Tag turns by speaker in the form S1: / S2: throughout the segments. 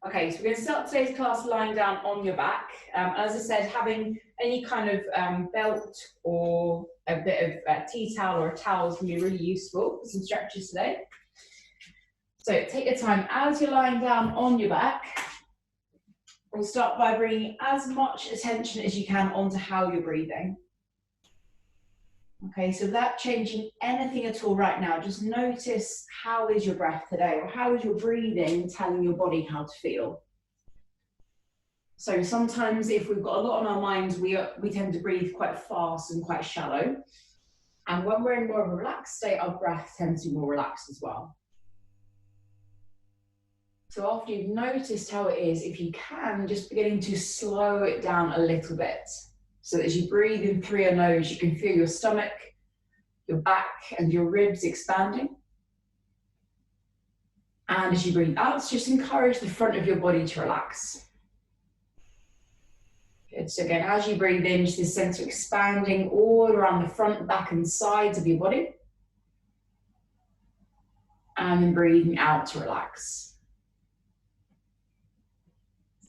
S1: Okay, so we're going to start today's class lying down on your back. As I said, having any kind of belt or a bit of tea towel or a towel is going to be really useful for some stretches today. So take your time as you're lying down on your back. We'll start by bringing as much attention as you can onto how you're breathing. Okay, so without changing anything at all right now, just notice how is your breath today, or how is your breathing telling your body how to feel. So sometimes if we've got a lot on our minds, we tend to breathe quite fast and quite shallow. And when we're in more of a relaxed state, our breath tends to be more relaxed as well. So after you've noticed how it is, if you can, just beginning to slow it down a little bit. So that as you breathe in through your nose, you can feel your stomach, your back, and your ribs expanding. And as you breathe out, just encourage the front of your body to relax. Good. So again, as you breathe in, just this sense of expanding all around the front, back, and sides of your body. And then breathing out to relax.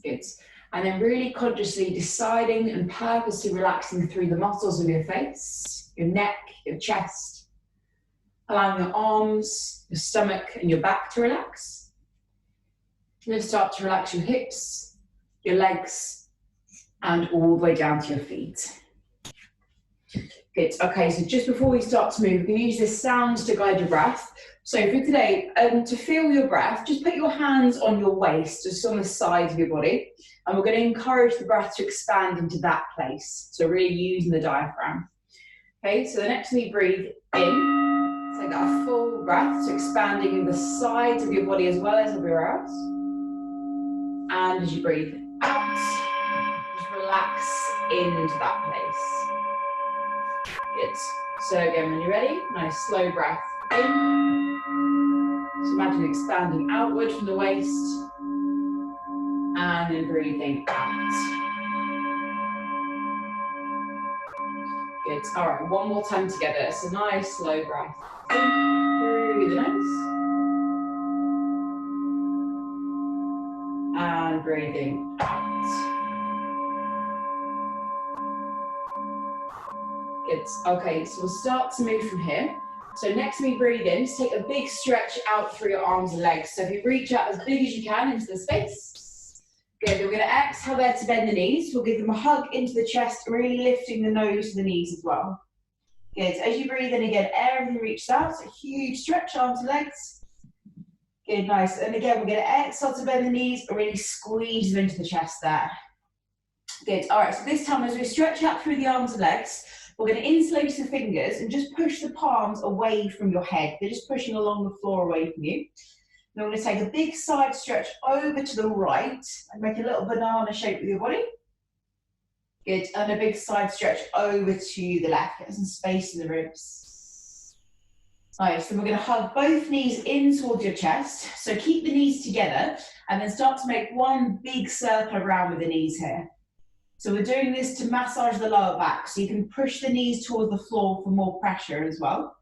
S1: Good. And then really consciously deciding and purposely relaxing through the muscles of your face, your neck, your chest, allowing your arms, your stomach, and your back to relax. And then start to relax your hips, your legs, and all the way down to your feet. Good. Okay, so just before we start to move, we can use this sound to guide your breath. So for today, to feel your breath, just put your hands on your waist, just on the side of your body. And we're going to encourage the breath to expand into that place. So really using the diaphragm. Okay, so the next time you breathe in, take that full breath, so expanding in the sides of your body as well as everywhere else. And as you breathe out, just relax into that place. Good. So again, when you're ready, nice slow breath in. So imagine expanding outward from the waist. And then breathing out. Good. All right, one more time together. So nice slow breath in through the nose. And breathing out. Good. Okay, so we'll start to move from here. So next we breathe in, just take a big stretch out through your arms and legs. So if you reach out as big as you can into the space. Good, we're going to exhale there to bend the knees. We'll give them a hug into the chest, really lifting the nose to the knees as well. Good, as you breathe in again, everything reaches out, so huge stretch, arms and legs. Good, nice. And again, we're going to exhale to bend the knees, and really squeeze them into the chest there. Good, all right, so this time as we stretch out through the arms and legs, we're going to interlace the fingers and just push the palms away from your head. They're just pushing along the floor away from you. Now we're going to take a big side stretch over to the right and make a little banana shape with your body. Good, and a big side stretch over to the left. Get some space in the ribs. Nice, then we're going to hug both knees in towards your chest. So keep the knees together and then start to make one big circle around with the knees here. So we're doing this to massage the lower back, so you can push the knees towards the floor for more pressure as well.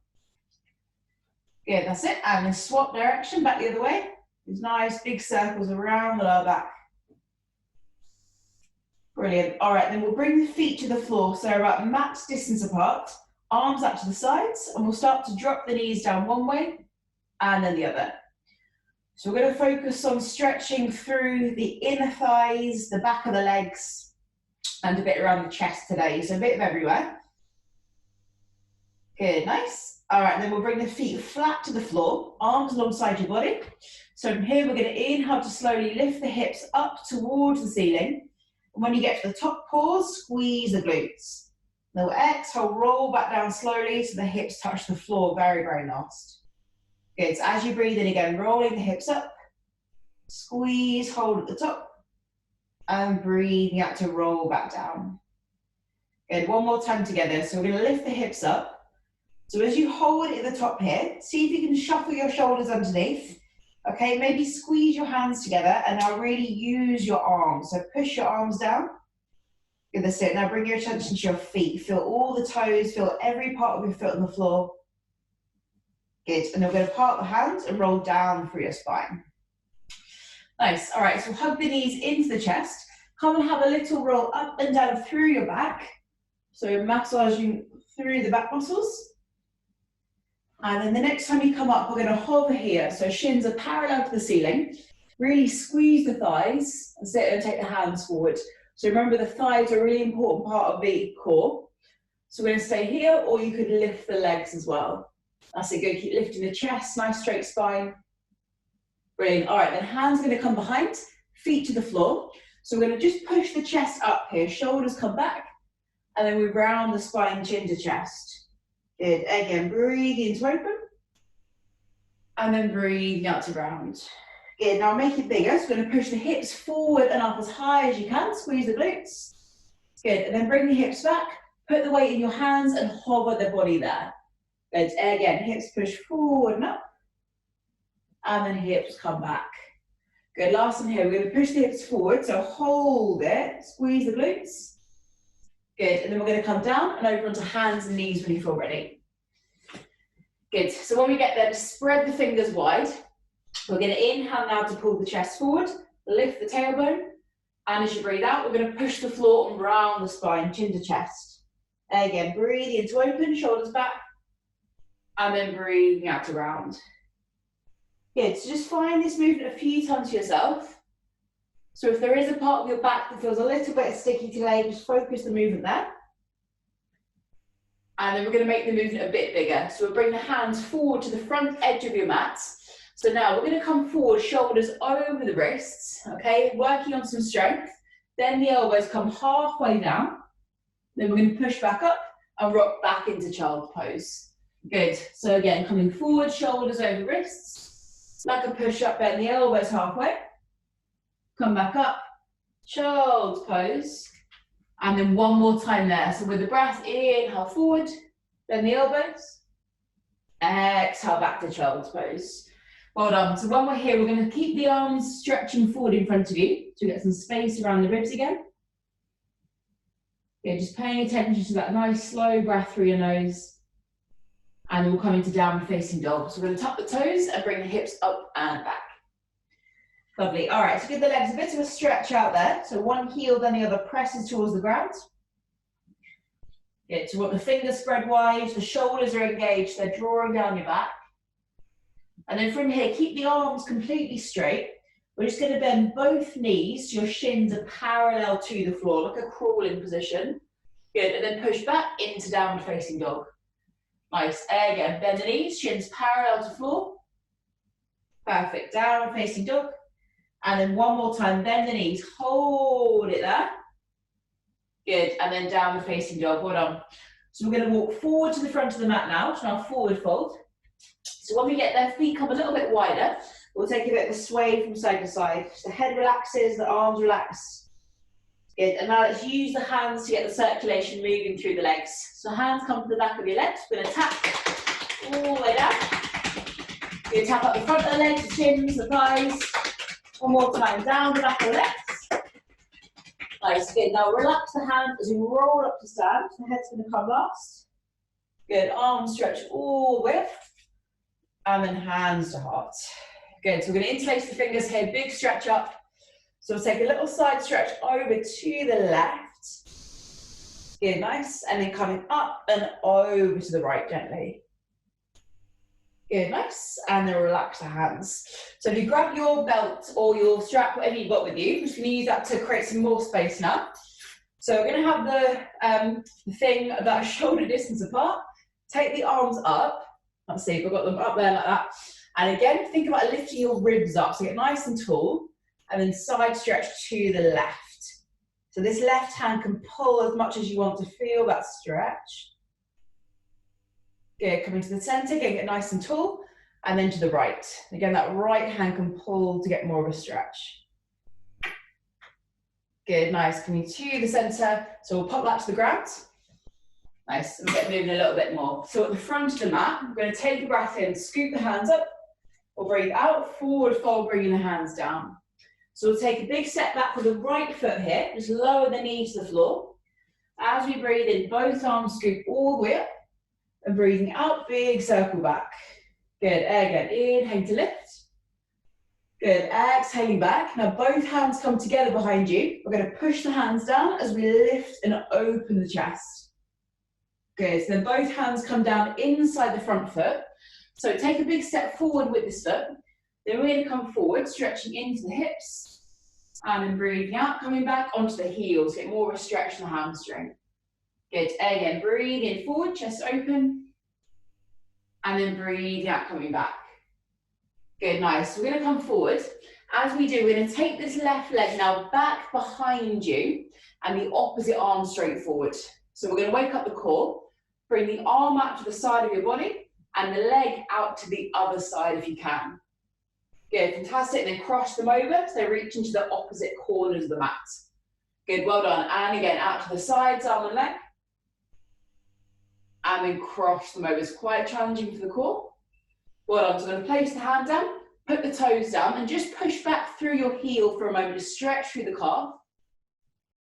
S1: Good, that's it. And then swap direction, back the other way. These nice big circles around the lower back. Brilliant. All right, then we'll bring the feet to the floor, so about max distance apart, arms out to the sides, and we'll start to drop the knees down one way and then the other. So we're going to focus on stretching through the inner thighs, the back of the legs, and a bit around the chest today, so a bit of everywhere. Good, nice. All right, then we'll bring the feet flat to the floor, arms alongside your body. So from here, we're going to inhale to slowly lift the hips up towards the ceiling. And when you get to the top, pause, squeeze the glutes. Then we'll exhale, roll back down slowly so the hips touch the floor, very, very last. Good, so as you breathe in again, rolling the hips up, squeeze, hold at the top. And breathing out to roll back down. Good, one more time together. So we're going to lift the hips up. So as you hold it at the top here, see if you can shuffle your shoulders underneath. Okay, maybe squeeze your hands together and now really use your arms. So push your arms down. Good, that's it. Now bring your attention to your feet. Feel all the toes, feel every part of your foot on the floor. Good, and then we're going to part the hands and roll down through your spine. Nice. All right, so hug the knees into the chest. Come and have a little roll up and down through your back. So you're massaging through the back muscles. And then the next time you come up, we're going to hover here. So shins are parallel to the ceiling. Really squeeze the thighs and sit and take the hands forward. So remember, the thighs are a really important part of the core. So we're going to stay here, or you could lift the legs as well. That's it, good. Keep lifting the chest, nice straight spine. Brilliant. All right, then hands are going to come behind, feet to the floor. So we're going to just push the chest up here, shoulders come back, and then we round the spine, chin to chest. Good. Again, breathe in to open, and then breathe out to round. Good. Now make it bigger. So we're going to push the hips forward and up as high as you can. Squeeze the glutes. Good. And then bring the hips back. Put the weight in your hands and hover the body there. Good. Again, hips push forward and up, and then hips come back. Good. Last one here. We're going to push the hips forward. So hold it. Squeeze the glutes. Good, and then we're going to come down and over onto hands and knees when you feel ready. Good, so when we get there, just spread the fingers wide. We're going to inhale now to pull the chest forward, lift the tailbone, and as you breathe out, we're going to push the floor and round the spine, chin to chest. Again, breathe in to open, shoulders back, and then breathing out to round. Good, so just find this movement a few times for yourself. So if there is a part of your back that feels a little bit sticky today, just focus the movement there. And then we're going to make the movement a bit bigger. So we'll bring the hands forward to the front edge of your mat. So now we're going to come forward, shoulders over the wrists, okay? Working on some strength. Then the elbows come halfway down. Then we're going to push back up and rock back into child's pose. Good. So again, coming forward, shoulders over wrists. Like a push up, bend the elbows halfway. Come back up, child's pose, and then one more time there. So with the breath, inhale forward, then the elbows, exhale back to child's pose. Well done. So when we're here, we're going to keep the arms stretching forward in front of you, to get some space around the ribs again. Yeah, just paying attention to that nice slow breath through your nose. And then we'll come into downward facing dog. So we're going to tuck the toes and bring the hips up and back. Lovely. All right, so give the legs a bit of a stretch out there. So one heel, then the other presses towards the ground. Good. So we want the fingers spread wide, the shoulders are engaged, they're drawing down your back. And then from here, keep the arms completely straight. We're just going to bend both knees so your shins are parallel to the floor, like a crawling position. Good. And then push back into downward facing dog. Nice. Again, bend the knees, shins parallel to floor. Perfect. Downward facing dog. And then one more time, bend the knees, hold it there. Good, and then downward facing dog, well done. So we're going to walk forward to the front of the mat now, to our forward fold. So when we get there, feet come a little bit wider, we'll take a bit of a sway from side to side. So the head relaxes, the arms relax. Good, and now let's use the hands to get the circulation moving through the legs. So hands come to the back of your legs, we're going to tap all the way down. You're going to tap up the front of the legs, the shins, the thighs. One more time, down the back of the legs. Nice, good. Now relax the hand as you roll up to stand. The head's going to come last. Good, arms stretch all the way up. And then hands to heart. Good, so we're going to interlace the fingers here, big stretch up. So we'll take a little side stretch over to the left. Good, nice. And then coming up and over to the right gently. Good, nice, and then relax the hands. So if you grab your belt or your strap, whatever you've got with you, I'm just going to use that to create some more space now. So we're going to have the thing about shoulder distance apart. Take the arms up. Let's see, we've got them up there like that. And again, think about lifting your ribs up. So get nice and tall, and then side stretch to the left. So this left hand can pull as much as you want to feel that stretch. Good, coming to the center, again, get nice and tall, and then to the right. Again, that right hand can pull to get more of a stretch. Good, nice, coming to the center. So we'll pop that to the ground. Nice, and get moving a little bit more. So at the front of the mat, we're going to take a breath in, scoop the hands up, or breathe out, forward fold, bringing the hands down. So we'll take a big step back with the right foot here, just lower the knee to the floor. As we breathe in, both arms scoop all the way up. And breathing out, big circle back. Good, again, inhale to lift. Good, exhaling back. Now both hands come together behind you. We're going to push the hands down as we lift and open the chest. Good, so then both hands come down inside the front foot. So take a big step forward with this foot. Then we're going to come forward, stretching into the hips. And then breathing out, coming back onto the heels. Get more of a stretch in the hamstring. Good, again, breathe in forward, chest open. And then breathe out, coming back. Good, nice. We're going to come forward. As we do, we're going to take this left leg now back behind you and the opposite arm straight forward. So we're going to wake up the core, bring the arm out to the side of your body and the leg out to the other side if you can. Good, fantastic. Then cross them over so they reach into the opposite corners of the mat. Good, well done. And again, out to the sides, arm and leg. And then cross them over. It's quite challenging for the core. Well done. So I'm going to place the hand down, put the toes down, and just push back through your heel for a moment to stretch through the calf.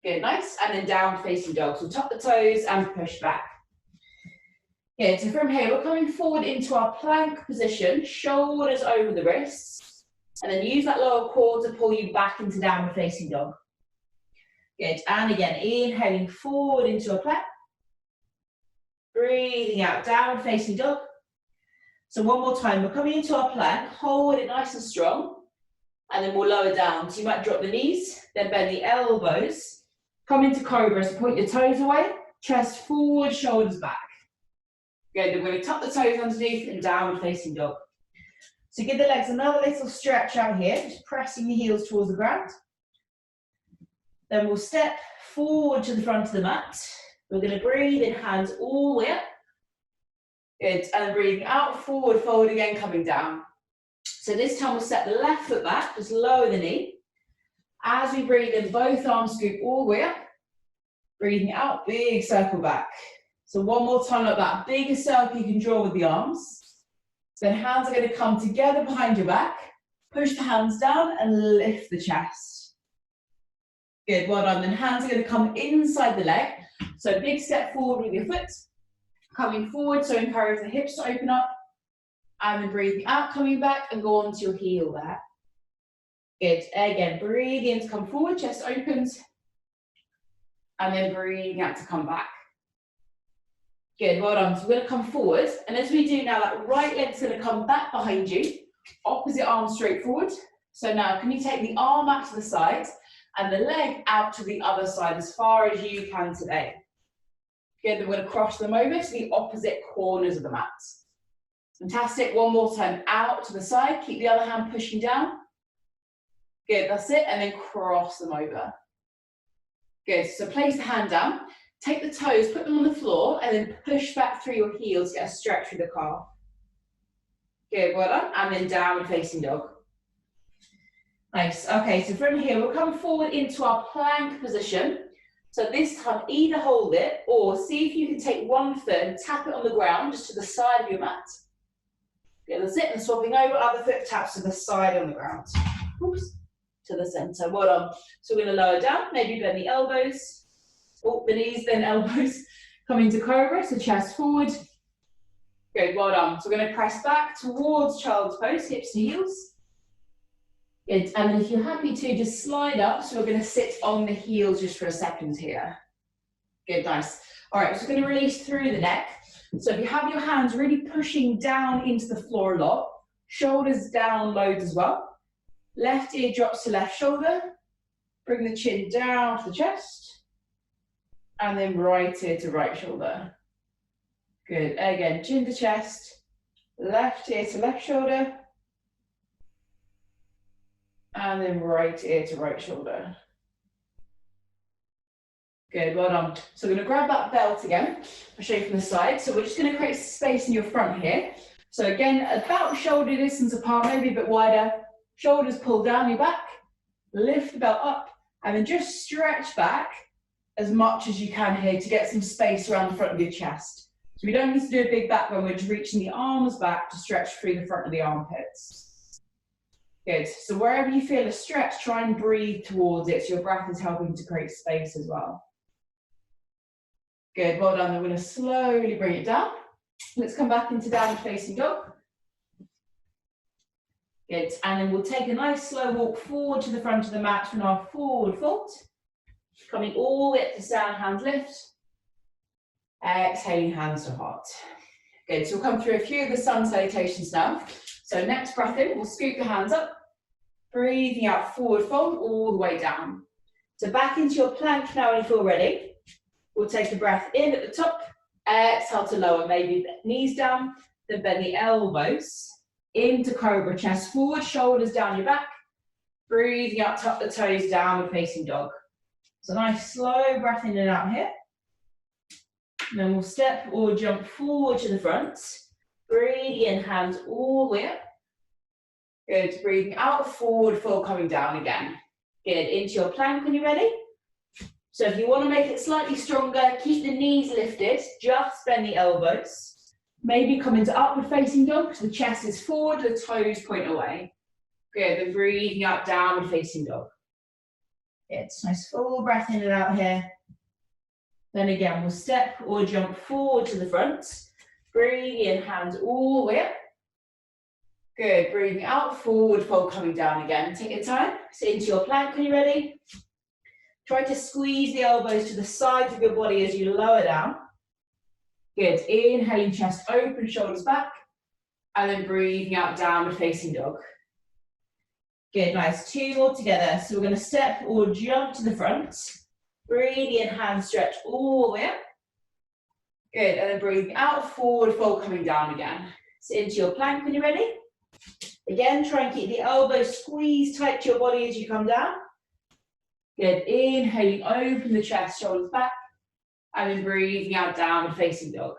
S1: Good, nice. And then down facing dog. So tuck the toes and push back. Good, so from here, we're coming forward into our plank position, shoulders over the wrists, and then use that lower core to pull you back into downward facing dog. Good, and again, inhaling forward into a plank. Breathing out, downward facing dog. So one more time, we're coming into our plank, hold it nice and strong, and then we'll lower down. So you might drop the knees, then bend the elbows, come into cobra, so point your toes away, chest forward, shoulders back. Good, then we're going to tuck the toes underneath and downward facing dog. So give the legs another little stretch out here, just pressing the heels towards the ground. Then we'll step forward to the front of the mat. We're going to breathe in, hands all the way up. Good, and breathing out, forward, fold again, coming down. So this time we'll step the left foot back, just lower the knee. As we breathe in, both arms scoop all the way up. Breathing out, big circle back. So one more time like that, biggest circle you can draw with the arms. Then hands are going to come together behind your back. Push the hands down and lift the chest. Good, well done. Then hands are going to come inside the leg. So big step forward with your foot. Coming forward, so encourage the hips to open up. And then breathing out, coming back and go onto your heel there. Good, again, breathe in to come forward, chest opens. And then breathing out to come back. Good, well done. So we're going to come forward. And as we do now, that right leg's going to come back behind you. Opposite arm straight forward. So now, can you take the arm out to the side and the leg out to the other side as far as you can today. Good, then we're going to cross them over to the opposite corners of the mat. Fantastic, one more time, out to the side, keep the other hand pushing down. Good, that's it, and then cross them over. Good, so place the hand down, take the toes, put them on the floor, and then push back through your heels, get a stretch through the calf. Good, well done, and then downward facing dog. Nice, okay, so from here, we'll come forward into our plank position. So this time, either hold it, or see if you can take one foot and tap it on the ground, just to the side of your mat. Good, that's it, and swapping over, other foot taps to the side on the ground. Oops, to the center, well done. So we're gonna lower down, maybe bend the elbows, oh, the knees, then elbows, come into cobra, so chest forward. Good, well done. So we're gonna press back towards child's pose, hips to heels. Good, and then if you're happy to, just slide up. So we're going to sit on the heels just for a second here. Good, nice. All right, so we're going to release through the neck. So if you have your hands really pushing down into the floor a lot, shoulders down loads as well. Left ear drops to left shoulder. Bring the chin down to the chest. And then right ear to right shoulder. Good, again, chin to chest. Left ear to left shoulder. And then right ear to right shoulder. Good, well done. So we're going to grab that belt again. I'll show you from the side. So we're just going to create space in your front here. So again, about shoulder distance apart, maybe a bit wider. Shoulders pull down your back. Lift the belt up. And then just stretch back as much as you can here to get some space around the front of your chest. So we don't need to do a big back bend. We're just reaching the arms back to stretch through the front of the armpits. Good, so wherever you feel a stretch, try and breathe towards it so your breath is helping to create space as well. Good, well done. We're going to slowly bring it down. Let's come back into downward facing dog. Good, and then we'll take a nice slow walk forward to the front of the mat from our forward fold. Coming all the way up to stand, hands lift. Exhaling, hands to heart. Good, so we'll come through a few of the sun salutations now. So next breath in, we'll scoop the hands up. Breathing out, forward fold, all the way down. So back into your plank now when you feel ready. We'll take a breath in at the top. Exhale to lower, maybe the knees down, then bend the elbows. Into cobra, chest forward, shoulders down your back. Breathing out, tuck the toes, downward facing dog. So nice slow breath in and out here. And then we'll step or jump forward to the front. Breathe in, hands all the way up. Good, breathing out, forward fold, coming down again. Good, into your plank when you're ready. So if you want to make it slightly stronger, keep the knees lifted, just bend the elbows. Maybe come into upward facing dog, so the chest is forward, the toes point away. Good, then breathing out, downward facing dog. Good, nice full breath in and out here. Then again, we'll step or jump forward to the front. Breathe in, hands all the way up. Good, breathing out, forward fold, coming down again. Take your time, so into your plank when you're ready. Try to squeeze the elbows to the sides of your body as you lower down. Good, inhaling, chest open, shoulders back. And then breathing out, downward facing dog. Good, nice, two more together. So we're gonna step or jump to the front. Breathe in, hands stretch all the way up. Good, and then breathing out, forward fold, coming down again. So into your plank when you're ready. Again, try and keep the elbows squeezed tight to your body as you come down. Good, inhaling, open the chest, shoulders back. And then breathing out, downward facing dog.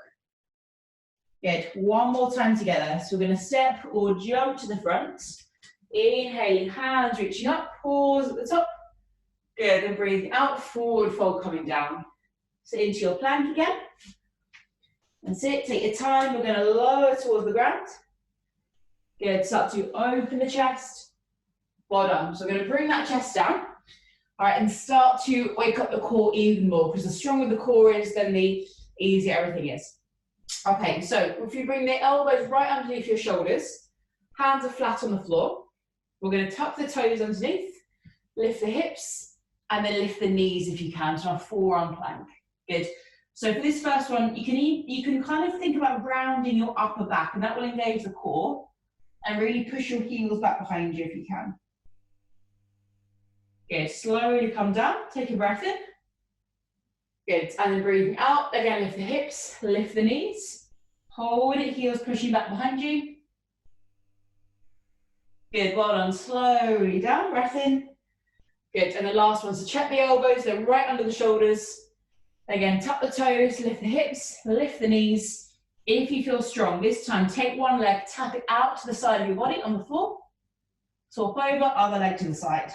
S1: Good, one more time together. So we're gonna step or jump to the front. Inhaling, hands reaching up, pause at the top. Good, and breathing out, forward fold, coming down. So into your plank again. That's it, take your time, we're gonna lower towards the ground. Good, start to open the chest. Well done, so we're gonna bring that chest down. All right, and start to wake up the core even more, because the stronger the core is, then the easier everything is. Okay, so if you bring the elbows right underneath your shoulders, hands are flat on the floor. We're gonna tuck the toes underneath, lift the hips, and then lift the knees if you can, so our forearm plank. Good. So for this first one, you can kind of think about rounding your upper back, and that will engage the core, and really push your heels back behind you if you can. Good, slowly come down, take a breath in. Good, and then breathing out, again lift the hips, lift the knees. Hold it, heels pushing back behind you. Good, well done, slowly down, breath in. Good, and the last one, so check the elbows, they're right under the shoulders. Again, tuck the toes, lift the hips, lift the knees. If you feel strong, this time take one leg, tap it out to the side of your body on the floor. Swap over, other leg to the side.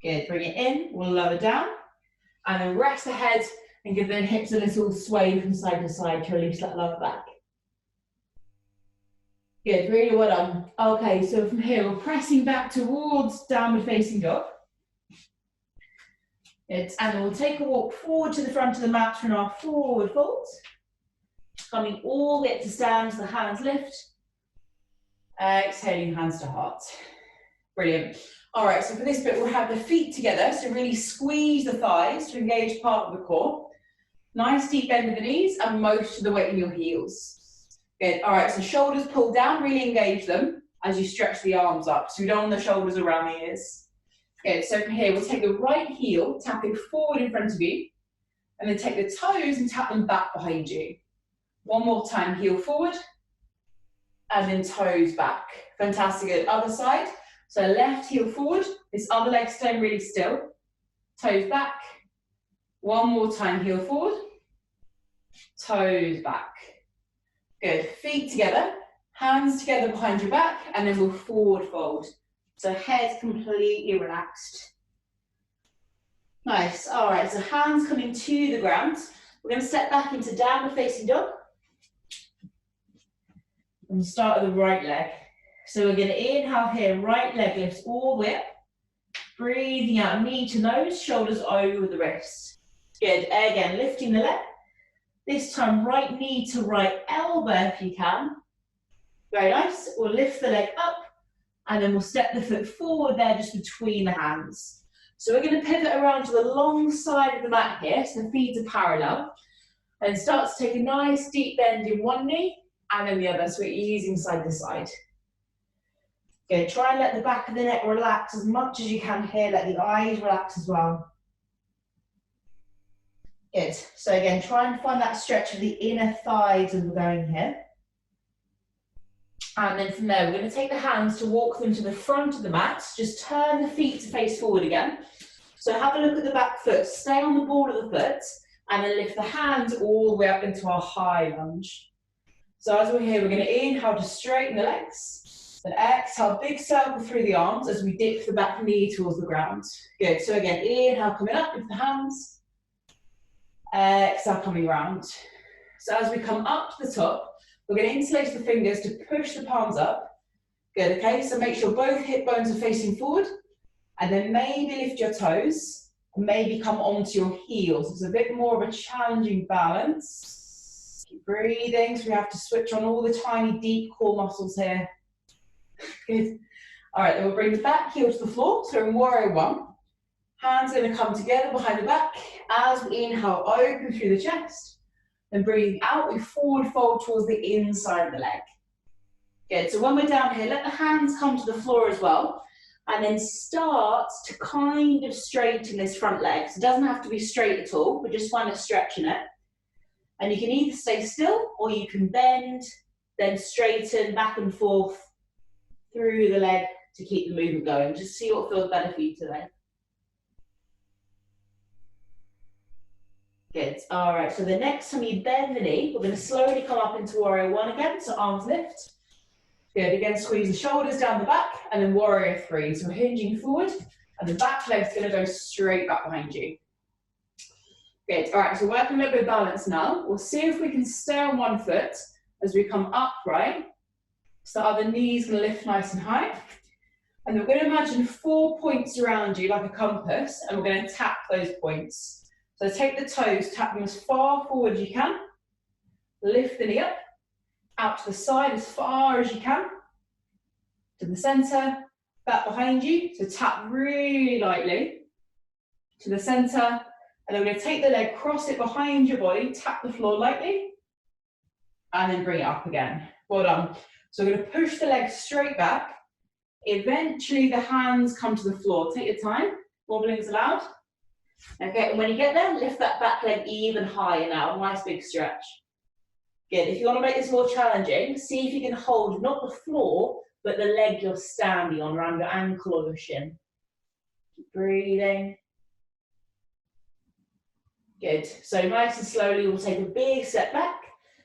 S1: Good, bring it in, we'll lower down. And then rest the head and give the hips a little sway from side to side to release that lower back. Good, really well done. Okay, so from here, we're pressing back towards downward facing dog. Good, and then we'll take a walk forward to the front of the mat from our forward fold. Coming all the way up to stand, the hands lift. Exhaling, hands to heart. Brilliant. All right, so for this bit, we'll have the feet together, so really squeeze the thighs to engage part of the core. Nice deep bend of the knees and most of the weight in your heels. Good, all right, so shoulders pull down, really engage them as you stretch the arms up, so we don't want the shoulders around the ears. Good, so from here, we'll take the right heel, tapping forward in front of you, and then take the toes and tap them back behind you. One more time, heel forward, and then toes back. Fantastic, good, other side. So left heel forward, this other leg staying really still. Toes back. One more time, heel forward. Toes back. Good, feet together, hands together behind your back, and then we'll forward fold. So head completely relaxed. Nice, all right, so hands coming to the ground. We're gonna step back into downward facing dog. And start with the right leg. So we're going to inhale here, right leg lifts all the way up. Breathing out, knee to nose, shoulders over the wrists. Good, again, lifting the leg. This time, right knee to right elbow if you can. Very nice. We'll lift the leg up, and then we'll step the foot forward there just between the hands. So we're going to pivot around to the long side of the mat here, so the feet are parallel, and start to take a nice deep bend in one knee and then the other, so we're easing side to side. Good, try and let the back of the neck relax as much as you can here, let the eyes relax as well. Good, so again, try and find that stretch of the inner thighs as we're going here. And then from there, we're going to take the hands to walk them to the front of the mat. Just turn the feet to face forward again. So have a look at the back foot. Stay on the ball of the foot and then lift the hands all the way up into our high lunge. So as we're here, we're going to inhale to straighten the legs. Then exhale, big circle through the arms as we dip the back knee towards the ground. Good. So again, inhale coming up with the hands. Exhale coming round. So as we come up to the top, we're going to interlace the fingers to push the palms up. Good, okay, so make sure both hip bones are facing forward, and then maybe lift your toes, and maybe come onto your heels. It's a bit more of a challenging balance. Keep breathing, so we have to switch on all the tiny deep core muscles here. Good. All right, then we'll bring the back heel to the floor, so in warrior one. Hands are going to come together behind the back. As we inhale, open through the chest. Then breathing out, we forward fold towards the inside of the leg. Good, so when we're down here, let the hands come to the floor as well. And then start to kind of straighten this front leg. So it doesn't have to be straight at all, but just find a stretch in it. And you can either stay still, or you can bend, then straighten back and forth through the leg to keep the movement going. Just see what feels better for you today. Good, all right, so the next time you bend the knee, we're going to slowly come up into warrior one again, so arms lift. Good, again, squeeze the shoulders down the back, and then warrior three. So we're hinging forward, and the back leg's going to go straight back behind you. Good, all right, so working a little bit of balance now. We'll see if we can stay on one foot as we come upright. So the other knee's going to lift nice and high. And we're going to imagine 4 points around you like a compass, and we're going to tap those points. So take the toes, tap them as far forward as you can. Lift the knee up, out to the side as far as you can. To the center, back behind you. So tap really lightly. To the center, and then we're going to take the leg, cross it behind your body, tap the floor lightly, and then bring it up again. Well done. So we're going to push the leg straight back. Eventually the hands come to the floor. Take your time, wobbling is allowed. Okay, and when you get there, lift that back leg even higher now, nice big stretch. Good, if you want to make this more challenging, see if you can hold not the floor, but the leg you're standing on, around your ankle or your shin. Keep breathing. Good, so nice and slowly we'll take a big step back.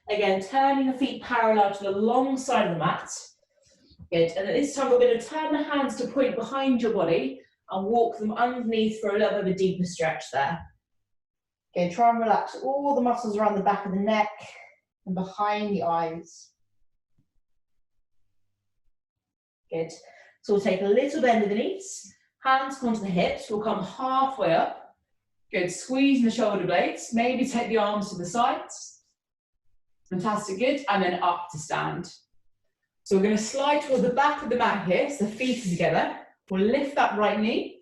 S1: Again, turning the feet parallel to the long side of the mat. Good, and this time we're going to turn the hands to point behind your body and walk them underneath for a little bit of a deeper stretch there. Okay, try and relax all the muscles around the back of the neck and behind the eyes. Good. So we'll take a little bend of the knees, hands come to the hips, we'll come halfway up. Good, squeeze the shoulder blades, maybe take the arms to the sides. Fantastic, good, and then up to stand. So we're going to slide toward the back of the mat here, so the feet are together. We'll lift that right knee,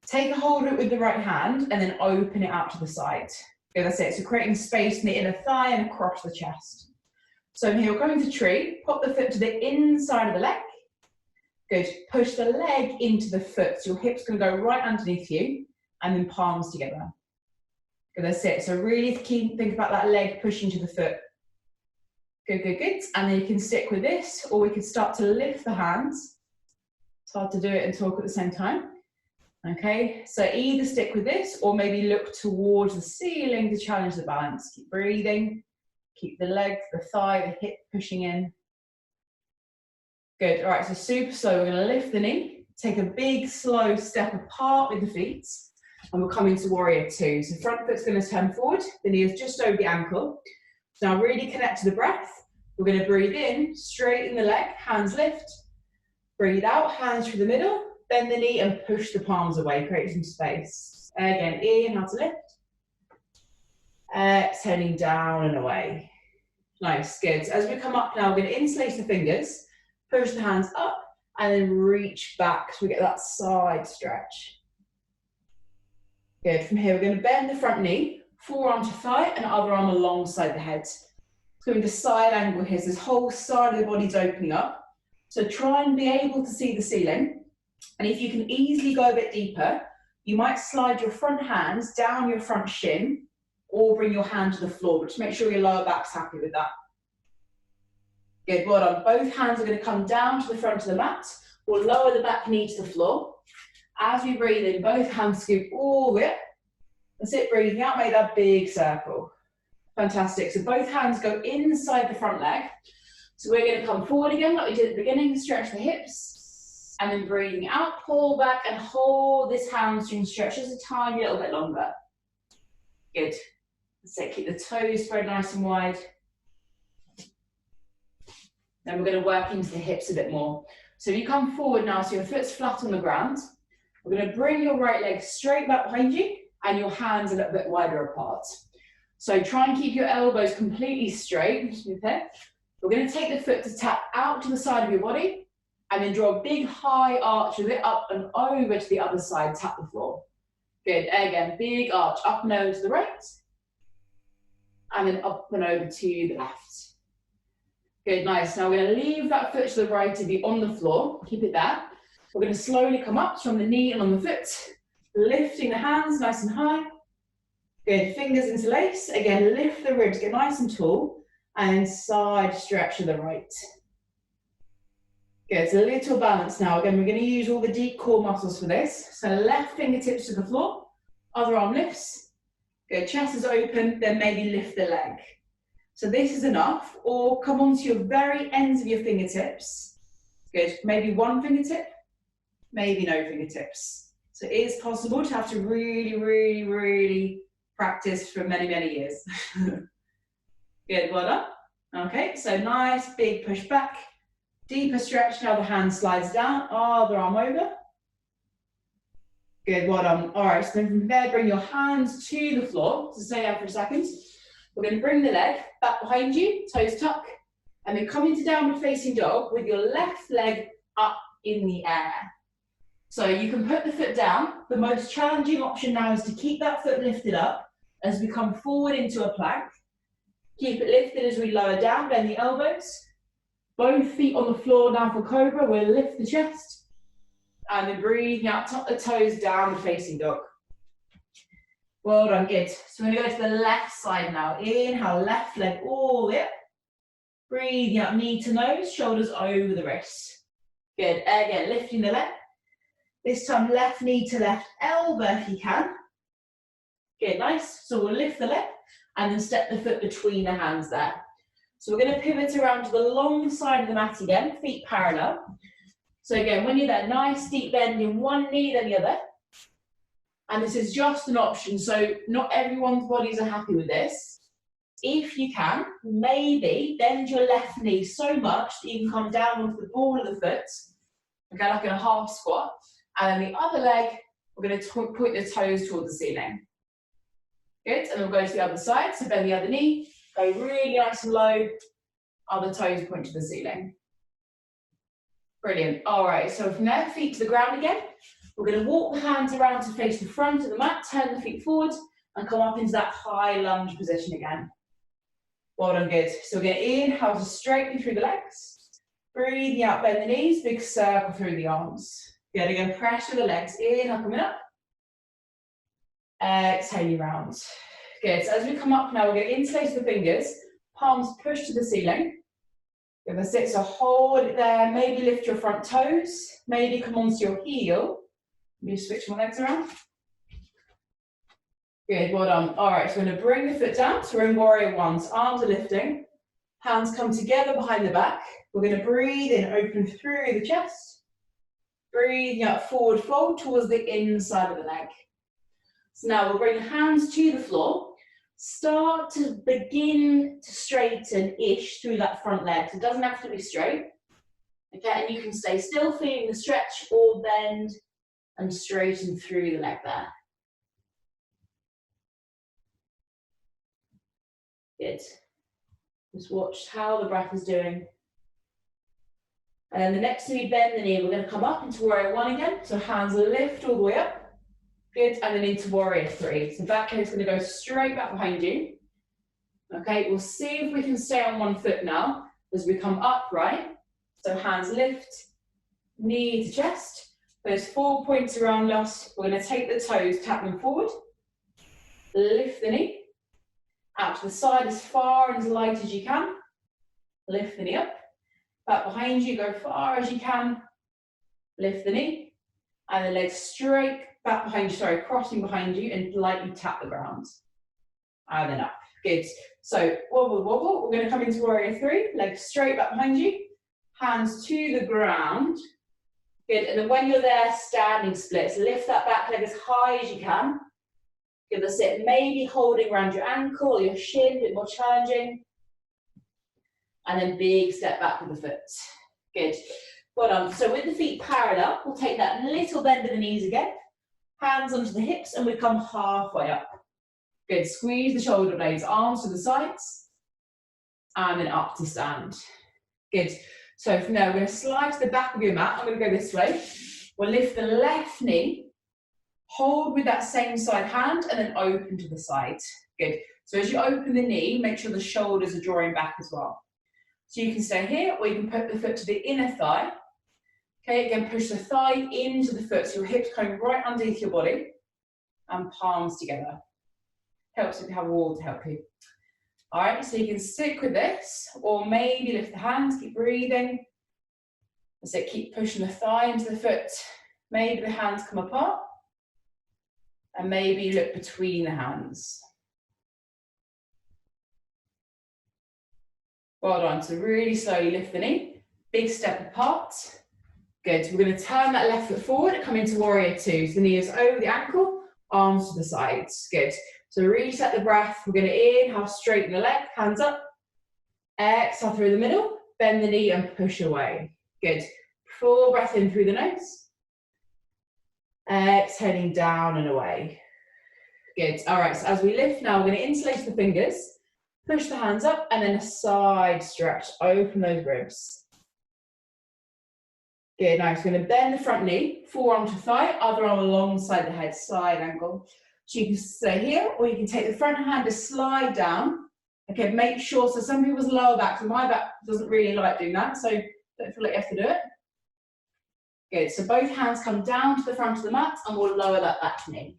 S1: take a hold of it with the right hand, and then open it out to the side. Okay, that's it. So creating space in the inner thigh and across the chest. So here we're going to tree, pop the foot to the inside of the leg. Good. Push the leg into the foot. So your hip's going to go right underneath you, and then palms together. Good, that's it. So really think about that leg pushing to the foot. Good, good, good. And then you can stick with this, or we can start to lift the hands. It's hard to do it and talk at the same time. Okay, so either stick with this or maybe look towards the ceiling to challenge the balance. Keep breathing, keep the leg, the thigh, the hip pushing in. Good, all right, so super slow. We're gonna lift the knee, take a big slow step apart with the feet, and we'll come into warrior two. So front foot's gonna turn forward, the knee is just over the ankle. So now really connect to the breath. We're gonna breathe in, straighten the leg, hands lift. Breathe out, hands through the middle, bend the knee and push the palms away, create some space. Again, inhale to lift. Exhaling down and away. Nice, good. As we come up now, we're going to interlace the fingers, push the hands up, and then reach back so we get that side stretch. Good. From here, we're going to bend the front knee, forearm to thigh, and other arm alongside the head. So in the side angle here, so this whole side of the body's opening up. So try and be able to see the ceiling. And if you can easily go a bit deeper, you might slide your front hands down your front shin or bring your hand to the floor, but just make sure your lower back's happy with that. Good, well done. Both hands are going to come down to the front of the mat or lower the back knee to the floor. As we breathe in, both hands scoop all the way up. That's it, breathing out, make that big circle. Fantastic, so both hands go inside the front leg. So we're going to come forward again like we did at the beginning, stretch the hips, and then breathing out, pull back and hold this hamstring stretch just a tiny little bit longer. Good. So keep the toes spread nice and wide. Then we're going to work into the hips a bit more. So you come forward now, so your foot's flat on the ground. We're going to bring your right leg straight back behind you and your hands a little bit wider apart. So try and keep your elbows completely straight. Okay? We're going to take the foot to tap out to the side of your body and then draw a big high arch with it up and over to the other side, tap the floor. Good, again, big arch up and over to the right and then up and over to the left. Good, nice. Now we're going to leave that foot to the right of you on the floor. Keep it there. We're going to slowly come up from the knee and on the foot, lifting the hands nice and high. Good, fingers interlace. Again, lift the ribs, get nice and tall, and side stretch to the right. Good, so a little balance now. Again, we're going to use all the deep core muscles for this. So left fingertips to the floor, other arm lifts. Good, chest is open, then maybe lift the leg. So this is enough, or come onto your very ends of your fingertips. Good, maybe one fingertip, maybe no fingertips. So it is possible to have to really, really, really practice for many, many years. Good, well done. Okay, so nice big push back, deeper stretch. Now the hand slides down, other arm over. Good, well done. All right, so then from there, bring your hands to the floor. So stay down for a second. We're going to bring the leg back behind you, toes tuck, and then come into downward facing dog with your left leg up in the air. So you can put the foot down. The most challenging option now is to keep that foot lifted up as we come forward into a plank. Keep it lifted as we lower down, bend the elbows. Both feet on the floor now for cobra. We'll lift the chest. And then breathing out, tuck the toes down, facing dog. Well done, good. So we're going to go to the left side now. Inhale, left leg all the way up. Breathing out, knee to nose, shoulders over the wrists. Good, again, lifting the leg. This time, left knee to left elbow if you can. Good, nice. So we'll lift the leg and then step the foot between the hands there. So we're going to pivot around to the long side of the mat again, feet parallel. So again, when you're there, nice deep bend in one knee, then the other. And this is just an option, so not everyone's bodies are happy with this. If you can, maybe bend your left knee so much that you can come down onto the ball of the foot, okay, like in a half squat. And then the other leg, we're going to point the toes toward the ceiling. Good, and we'll go to the other side, so bend the other knee, go really nice and low, other toes point to the ceiling. Brilliant, all right, so from there, feet to the ground again. We're going to walk the hands around to face the front of the mat, turn the feet forward, and come up into that high lunge position again. Well done, good. So we're going to inhale to straighten through the legs. Breathing out, bend the knees, big circle through the arms. Good, again, pressure the legs, inhale, coming up. Exhale, round. Good, so as we come up now, we're going to interlace the fingers, palms push to the ceiling. Good, that's it, so hold it there, maybe lift your front toes, maybe come onto your heel. Let me switch my legs around. Good, well done. All right, so we're going to bring the foot down, so we're in warrior one, so arms are lifting, hands come together behind the back. We're going to breathe in, open through the chest. Breathing out, forward fold towards the inside of the leg. So now we'll bring the hands to the floor. Start to begin to straighten-ish through that front leg. So it doesn't have to be straight. Okay, and you can stay still, feeling the stretch or bend and straighten through the leg there. Good. Just watch how the breath is doing. And then the next time you bend the knee, we're going to come up into warrior one again. So hands lift all the way up. Good, and then into warrior three. So back is going to go straight back behind you. Okay, we'll see if we can stay on one foot now as we come upright. So hands lift, knee to chest. Those 4 points around us. We're going to take the toes, tap them forward. Lift the knee. Out to the side as far and as light as you can. Lift the knee up. Back behind you, go far as you can. Lift the knee. And the legs straight back behind you, sorry, crossing behind you and lightly tap the ground. And then up. Good. So wobble, wobble. We're going to come into warrior three. Legs straight back behind you. Hands to the ground. Good. And then when you're there, standing splits. Lift that back leg as high as you can. Give a sit, maybe holding around your ankle or your shin, a bit more challenging. And then big step back with the foot. Good. Well done. So with the feet parallel, we'll take that little bend of the knees again. Hands onto the hips and we come halfway up. Good. Squeeze the shoulder blades, arms to the sides. And then up to stand. Good. So from there, we're going to slide to the back of your mat. I'm going to go this way. We'll lift the left knee. Hold with that same side hand and then open to the side. Good. So as you open the knee, make sure the shoulders are drawing back as well. So you can stay here or you can put the foot to the inner thigh. Okay, again, push the thigh into the foot so your hips coming right underneath your body and palms together. Helps if you have a wall to help you. All right, so you can stick with this or maybe lift the hands, keep breathing. That's it, keep pushing the thigh into the foot. Maybe the hands come apart. And maybe look between the hands. Well done. So really slowly lift the knee. Big step apart. Good. We're going to turn that left foot forward, come into warrior two. So the knee is over the ankle, arms to the sides. Good. So reset the breath. We're going to inhale, straighten the leg, hands up. Exhale through the middle, bend the knee and push away. Good. Full breath in through the nose. Exhaling down and away. Good. All right, so as we lift now, we're going to interlace the fingers, push the hands up, and then a side stretch. Open those ribs. Good. Now, so we're going to bend the front knee, forearm to thigh, other arm alongside the head, side angle. So you can stay here, or you can take the front hand to slide down. Okay, make sure, so some people's lower back, so my back doesn't really like doing that, so don't feel like you have to do it. Good, so both hands come down to the front of the mat and we'll lower that back knee.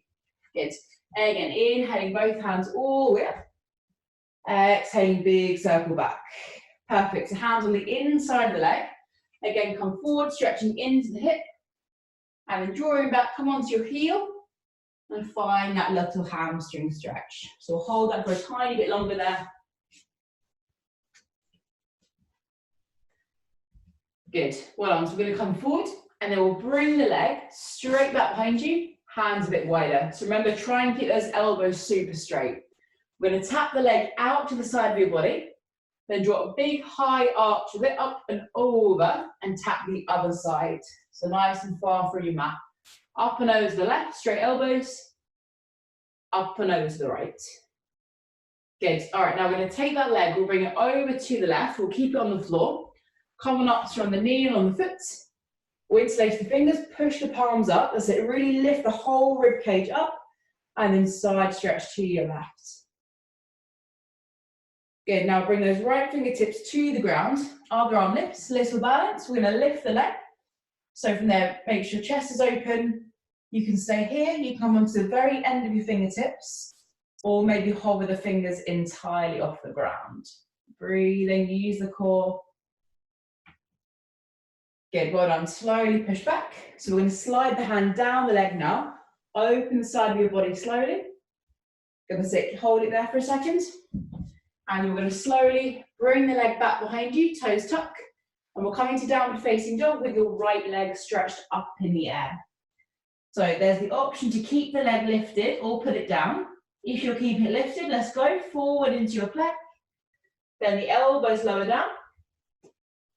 S1: Good. Again, inhaling both hands all the way up. Exhaling, big circle back. Perfect, so hands on the inside of the leg. Again, come forward, stretching into the hip. And then drawing back, come onto your heel. And find that little hamstring stretch. So we'll hold that for a tiny bit longer there. Good, well done. So we're going to come forward. And then we'll bring the leg straight back behind you, hands a bit wider. So remember, try and keep those elbows super straight. We're going to tap the leg out to the side of your body, then draw a big high arch with it up and over, and tap the other side. So nice and far from your mat. Up and over to the left, straight elbows, up and over to the right. Good, all right, now we're going to take that leg, we'll bring it over to the left, we'll keep it on the floor. Come on up from the knee and on the foot. We'll interlace the fingers, push the palms up. That's it, really lift the whole rib cage up and then side stretch to your left. Good, now bring those right fingertips to the ground. Other arm lifts, little balance. We're going to lift the leg. So from there, make sure chest is open. You can stay here, you come onto the very end of your fingertips, or maybe hover the fingers entirely off the ground. Breathing, use the core. Good, well done. Slowly push back. So we're going to slide the hand down the leg now. Open the side of your body slowly. Gonna sit, hold it there for a second. And we're going to slowly bring the leg back behind you, toes tuck. And we'll come into downward facing dog with your right leg stretched up in the air. So there's the option to keep the leg lifted or put it down. If you're keeping it lifted, let's go forward into your plank. Then the elbows lower down.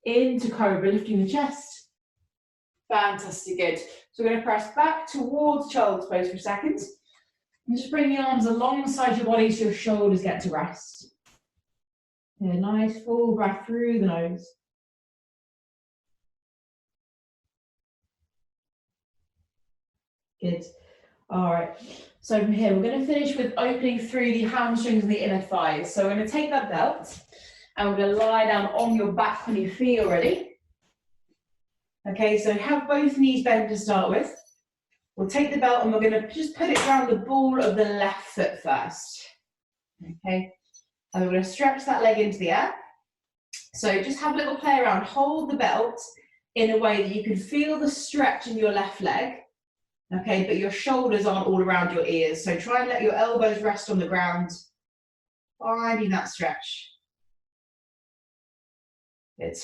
S1: Into cobra, lifting the chest. Fantastic, good. So we're going to press back towards child's pose for a second. And just bring the arms alongside your body so your shoulders get to rest. Yeah, nice full breath through the nose. Good. All right. So from here, we're going to finish with opening through the hamstrings and the inner thighs. So we're going to take that belt and we're going to lie down on your back when you feel ready. Okay, so have both knees bent to start with. We'll take the belt and we're going to just put it around the ball of the left foot first. Okay, and we're going to stretch that leg into the air. So just have a little play around. Hold the belt in a way that you can feel the stretch in your left leg. Okay, but your shoulders aren't all around your ears. So try and let your elbows rest on the ground, finding that stretch. Good.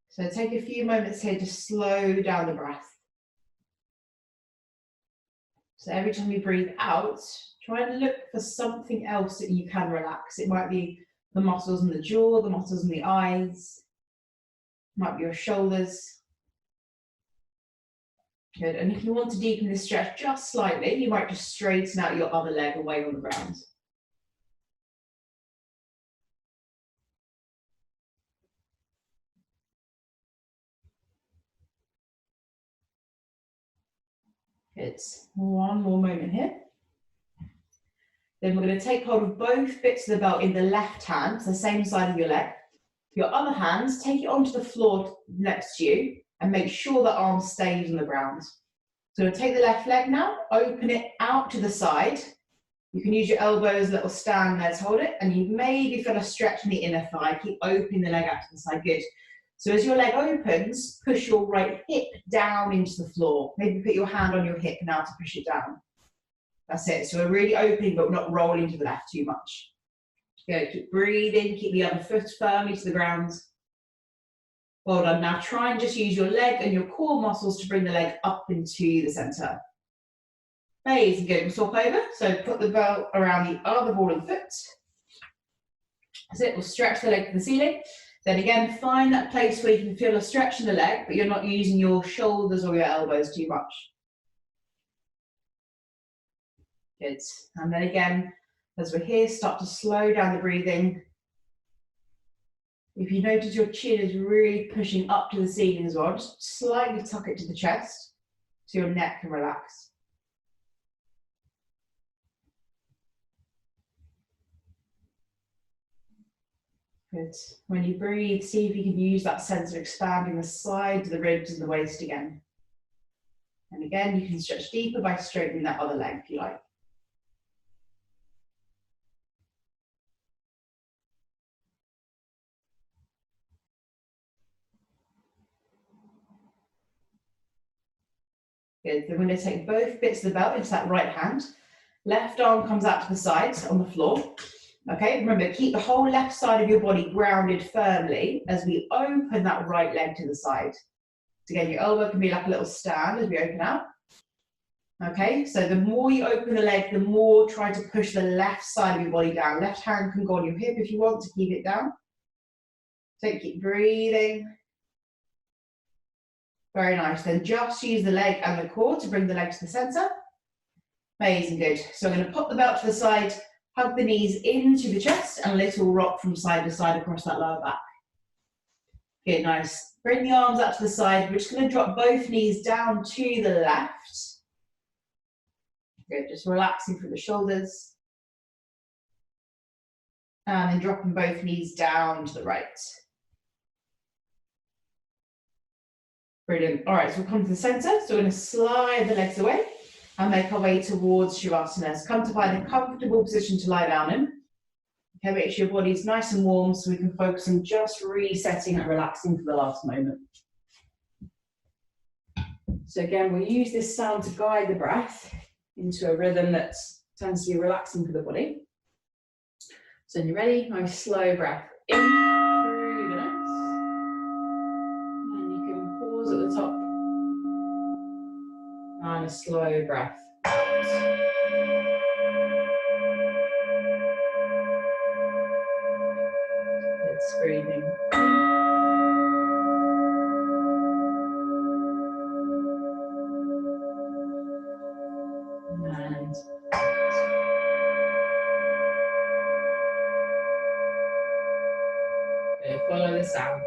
S1: So take a few moments here to slow down the breath. So every time you breathe out, try and look for something else that you can relax. It might be the muscles in the jaw, the muscles in the eyes, it might be your shoulders. Good, and if you want to deepen this stretch just slightly, you might just straighten out your other leg away on the ground. Good, one more moment here. Then we're going to take hold of both bits of the belt in the left hand, the same side of your leg. Your other hand, take it onto the floor next to you and make sure the arm stays on the ground. So we'll take the left leg now, open it out to the side. You can use your elbows, a little stand there to hold it, and you maybe feel a stretch in the inner thigh. Keep opening the leg out to the side, good. So as your leg opens, push your right hip down into the floor. Maybe put your hand on your hip now to push it down. That's it, so we're really opening, but we're not rolling to the left too much. Good, keep breathing, keep the other foot firmly to the ground. Well done, now try and just use your leg and your core muscles to bring the leg up into the center. Amazing, good, we'll swap over. So put the belt around the other ball of the foot. That's it, we'll stretch the leg to the ceiling. Then again, find that place where you can feel a stretch in the leg, but you're not using your shoulders or your elbows too much. Good, and then again, as we're here, start to slow down the breathing. If you notice your chin is really pushing up to the ceiling as well, just slightly tuck it to the chest so your neck can relax. Good. When you breathe, see if you can use that sense of expanding the sides of the ribs and the waist again. And again, you can stretch deeper by straightening that other leg if you like. Good, then we're going to take both bits of the belt into that right hand. Left arm comes out to the sides on the floor. Okay, remember, keep the whole left side of your body grounded firmly as we open that right leg to the side. So again, your elbow can be like a little stand as we open out. Okay, so the more you open the leg, the more try to push the left side of your body down. Left hand can go on your hip if you want to keep it down. So keep breathing. Very nice. Then just use the leg and the core to bring the leg to the center. Amazing, good. So I'm going to pop the belt to the side, hug the knees into the chest, and a little rock from side to side across that lower back. Good, nice. Bring the arms out to the side. We're just going to drop both knees down to the left. Good, just relaxing through the shoulders. And then dropping both knees down to the right. Brilliant. All right, so we'll come to the center. So we're going to slide the legs away and make our way towards Shavasana. So come to find a comfortable position to lie down in. Okay, make sure your body's nice and warm so we can focus on just resetting and relaxing for the last moment. So again, we'll use this sound to guide the breath into a rhythm that tends to be relaxing for the body. So when you're ready, nice slow breath in through the nose. And you can pause at the top. And a slow breath out. It's breathing in. And good. Follow the sound.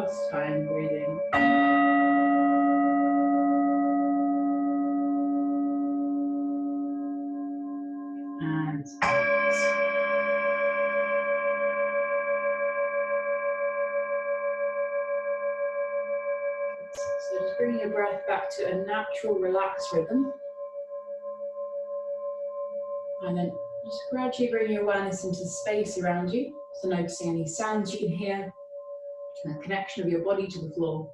S1: Last time, breathing. And out. So just bring your breath back to a natural, relaxed rhythm. And then just gradually bring your awareness into the space around you. So noticing any sounds you can hear, and the connection of your body to the floor.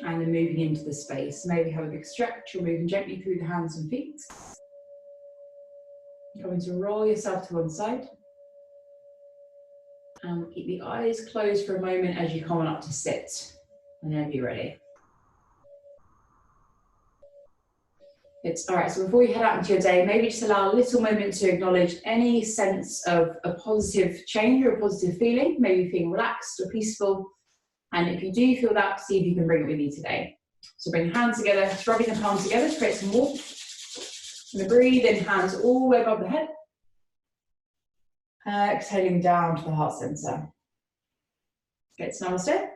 S1: And then moving into the space. Maybe have a big stretch or moving gently through the hands and feet. You're going to roll yourself to one side. And keep the eyes closed for a moment as you come on up to sit. Whenever you're ready. It's all right, so before you head out into your day, maybe just allow a little moment to acknowledge any sense of a positive change or a positive feeling, maybe feeling relaxed or peaceful. And if you do feel that, see if you can bring it with you today. So bring your hands together, rubbing the palms together to create some warmth. And breathe in, hands all the way above the head. Exhaling down to the heart center. Okay, it's namaste.